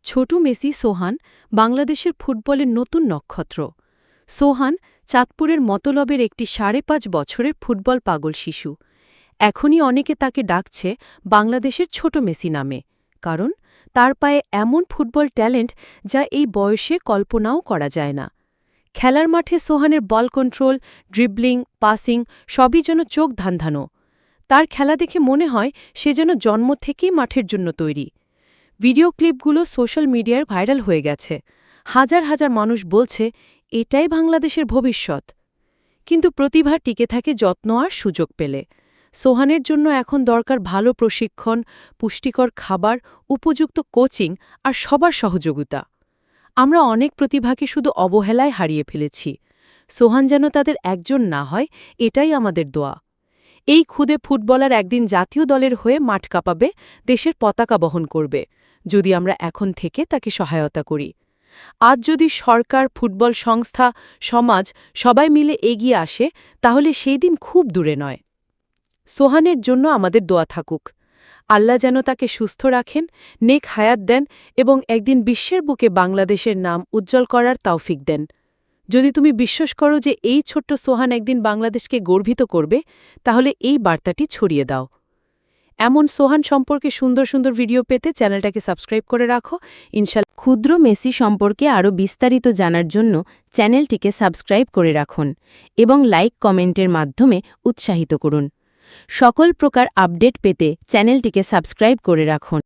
ছোট মেসি সোহান বাংলাদেশের ফুটবলের নতুন নক্ষত্র। সোহান চাঁদপুরের মতলবের একটি ৫.৫ বছরের ফুটবল পাগল শিশু। এখনই অনেকে তাকে ডাকছে বাংলাদেশের ছোট মেসি নামে, কারণ তার পায়ে এমন ফুটবল ট্যালেন্ট যা এই বয়সে কল্পনাও করা যায় না। খেলার মাঠে সোহানের বল কন্ট্রোল, ড্রিবলিং, পাসিং সবই যেন চোখ ধাঁধানো। তার খেলা দেখে মনে হয় সে যেন জন্ম থেকেই মাঠের জন্য তৈরি। ভিডিও ক্লিপগুলো সোশ্যাল মিডিয়ায় ভাইরাল হয়ে গেছে। হাজার হাজার মানুষ বলছে এটাই বাংলাদেশের ভবিষ্যৎ। কিন্তু প্রতিভা টিকে থাকে যত্ন আর সুযোগ পেলে। সোহানের জন্য এখন দরকার ভালো প্রশিক্ষণ, পুষ্টিকর খাবার, উপযুক্ত কোচিং আর সবার সহযোগিতা। আমরা অনেক প্রতিভাকে শুধু অবহেলায় হারিয়ে ফেলেছি। সোহান যেন তাদের একজন না হয়, এটাই আমাদের দোয়া। এই ক্ষুদে ফুটবলার একদিন জাতীয় দলের হয়ে মাঠ কাঁপাবে, দেশের পতাকা বহন করবে, যদি আমরা এখন থেকে তাকে সহায়তা করি। আজ যদি সরকার, ফুটবল সংস্থা, সমাজ সবাই মিলে এগিয়ে আসে, তাহলে সেই দিন খুব দূরে নয়। সোহানের জন্য আমাদের দোয়া থাকুক। আল্লাহ যেন তাকে সুস্থ রাখেন, নেক হায়াত দেন এবং একদিন বিশ্বের বুকে বাংলাদেশের নাম উজ্জ্বল করার তৌফিক দেন। যদি তুমি বিশ্বাস করো যে এই ছোট্ট সোহান একদিন বাংলাদেশকে গর্বিত করবে, তাহলে এই বার্তাটি ছড়িয়ে দাও। এমন সোহান সম্পর্কে সুন্দর সুন্দর ভিডিও পেতে চ্যানেলটাকে সাবস্ক্রাইব করে রাখো। ইনশাল্লাহ ক্ষুদ্র মেসি সম্পর্কে আরও বিস্তারিত জানার জন্য চ্যানেলটিকে সাবস্ক্রাইব করে রাখুন এবং লাইক কমেন্টের মাধ্যমে উৎসাহিত করুন। সকল প্রকার আপডেট পেতে চ্যানেলটিকে সাবস্ক্রাইব করে রাখুন।